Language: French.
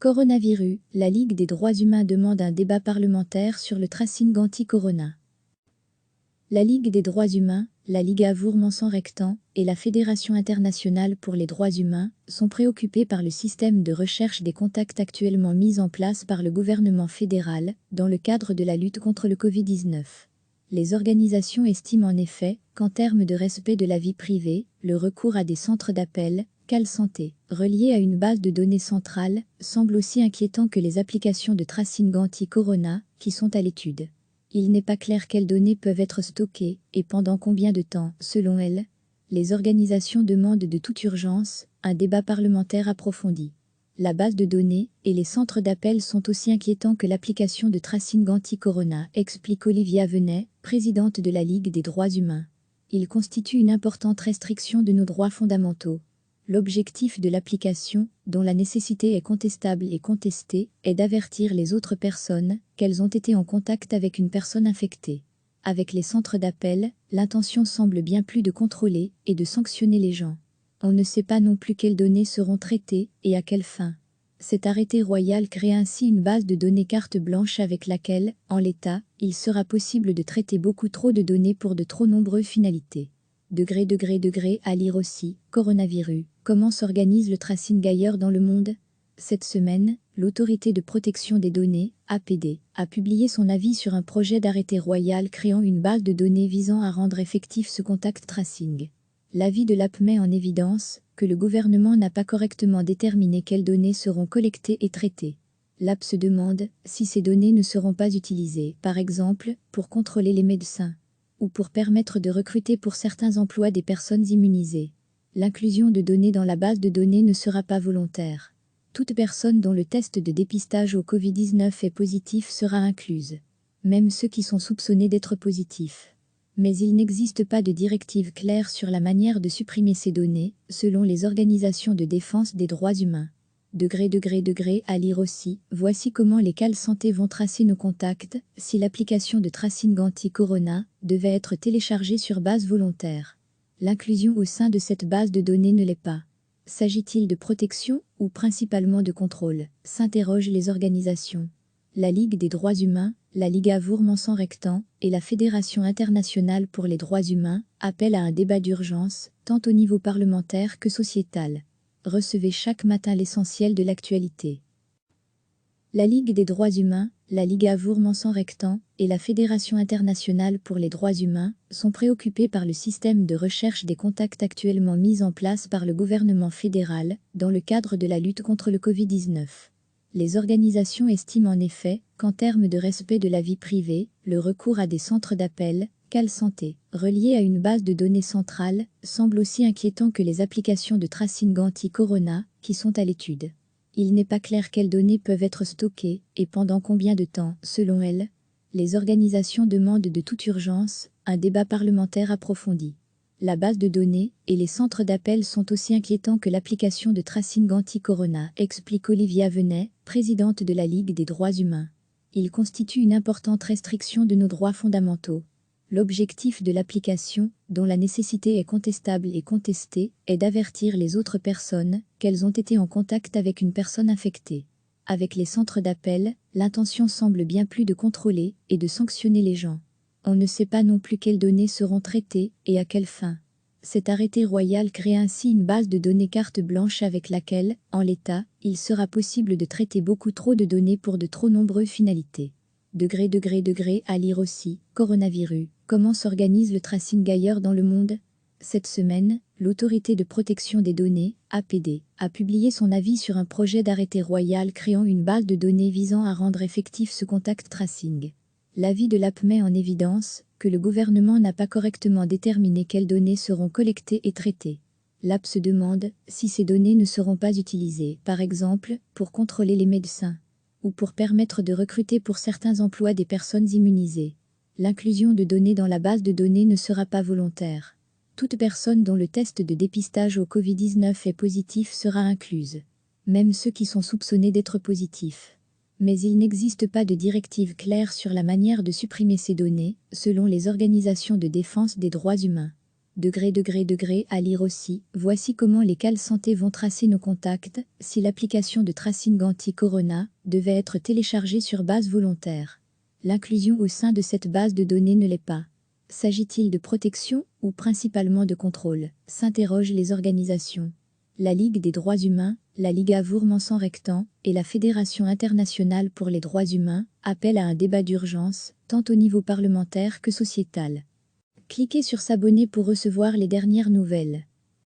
Coronavirus, la Ligue des droits humains demande un débat parlementaire sur le tracing anti-corona. La Ligue des droits humains, la Liga Vourmansan-Rectan et la Fédération internationale pour les droits humains sont préoccupés par le système de recherche des contacts actuellement mis en place par le gouvernement fédéral dans le cadre de la lutte contre le Covid-19. Les organisations estiment en effet qu'en termes de respect de la vie privée, le recours à des centres d'appel, Cal Santé, reliés à une base de données centrale, semble aussi inquiétant que les applications de tracing anti-corona qui sont à l'étude. Il n'est pas clair quelles données peuvent être stockées et pendant combien de temps, selon elles. Les organisations demandent de toute urgence un débat parlementaire approfondi. La base de données et les centres d'appel sont aussi inquiétants que l'application de tracing anti-corona, explique Olivia Venet, présidente de la Ligue des droits humains. Il constitue une importante restriction de nos droits fondamentaux. L'objectif de l'application, dont la nécessité est contestable et contestée, est d'avertir les autres personnes qu'elles ont été en contact avec une personne infectée. Avec les centres d'appel, l'intention semble bien plus de contrôler et de sanctionner les gens. On ne sait pas non plus quelles données seront traitées et à quelle fin. Cet arrêté royal crée ainsi une base de données carte blanche avec laquelle, en l'état, il sera possible de traiter beaucoup trop de données pour de trop nombreuses finalités. Degré à lire aussi, coronavirus, comment s'organise le tracing ailleurs dans le monde? Cette semaine, l'Autorité de protection des données, APD, a publié son avis sur un projet d'arrêté royal créant une base de données visant à rendre effectif ce contact tracing. L'avis de l'AP met en évidence que le gouvernement n'a pas correctement déterminé quelles données seront collectées et traitées. L'AP se demande si ces données ne seront pas utilisées, par exemple, pour contrôler les médecins ou pour permettre de recruter pour certains emplois des personnes immunisées. L'inclusion de données dans la base de données ne sera pas volontaire. Toute personne dont le test de dépistage au Covid-19 est positif sera incluse. Même ceux qui sont soupçonnés d'être positifs. Mais il n'existe pas de directive claire sur la manière de supprimer ces données, selon les organisations de défense des droits humains. Degré à lire aussi, voici comment les Cal Santé vont tracer nos contacts si l'application de tracing anti-corona devait être téléchargée sur base volontaire. L'inclusion au sein de cette base de données ne l'est pas. S'agit-il de protection ou principalement de contrôle? S'interrogent les organisations. La Ligue des droits humains, la Liga Vourmansan-Rectan et la Fédération internationale pour les droits humains appellent à un débat d'urgence, tant au niveau parlementaire que sociétal. Recevez chaque matin l'essentiel de l'actualité. La Ligue des droits humains, la Liga Vourmansan-Rectan et la Fédération internationale pour les droits humains sont préoccupés par le système de recherche des contacts actuellement mis en place par le gouvernement fédéral dans le cadre de la lutte contre le Covid-19. Les organisations estiment en effet qu'en termes de respect de la vie privée, le recours à des centres d'appel, Cal Santé, reliés à une base de données centrale, semble aussi inquiétant que les applications de tracing anti-corona qui sont à l'étude. Il n'est pas clair quelles données peuvent être stockées et pendant combien de temps, selon elles. Les organisations demandent de toute urgence un débat parlementaire approfondi. La base de données et les centres d'appel sont aussi inquiétants que l'application de tracing anti-corona, explique Olivia Venet, présidente de la Ligue des droits humains. Il constitue une importante restriction de nos droits fondamentaux. L'objectif de l'application, dont la nécessité est contestable et contestée, est d'avertir les autres personnes qu'elles ont été en contact avec une personne infectée. Avec les centres d'appel, l'intention semble bien plus de contrôler et de sanctionner les gens. On ne sait pas non plus quelles données seront traitées et à quelle fin. Cet arrêté royal crée ainsi une base de données carte blanche avec laquelle, en l'état, il sera possible de traiter beaucoup trop de données pour de trop nombreuses finalités. Degré à lire aussi, coronavirus, comment s'organise le tracing ailleurs dans le monde? Cette semaine, l'Autorité de protection des données, APD, a publié son avis sur un projet d'arrêté royal créant une base de données visant à rendre effectif ce contact tracing. L'avis de l'AP met en évidence que le gouvernement n'a pas correctement déterminé quelles données seront collectées et traitées. L'AP se demande si ces données ne seront pas utilisées, par exemple, pour contrôler les médecins ou pour permettre de recruter pour certains emplois des personnes immunisées. L'inclusion de données dans la base de données ne sera pas volontaire. Toute personne dont le test de dépistage au Covid-19 est positif sera incluse. Même ceux qui sont soupçonnés d'être positifs. Mais il n'existe pas de directive claire sur la manière de supprimer ces données, selon les organisations de défense des droits humains. À lire aussi, voici comment les cales santé vont tracer nos contacts, si l'application de tracing anti-corona devait être téléchargée sur base volontaire. L'inclusion au sein de cette base de données ne l'est pas. S'agit-il de protection ou principalement de contrôle? S'interrogent les organisations. La Ligue des droits humains, la Ligue Avour-Mansan-Rectan et la Fédération internationale pour les droits humains appellent à un débat d'urgence, tant au niveau parlementaire que sociétal. Cliquez sur s'abonner pour recevoir les dernières nouvelles.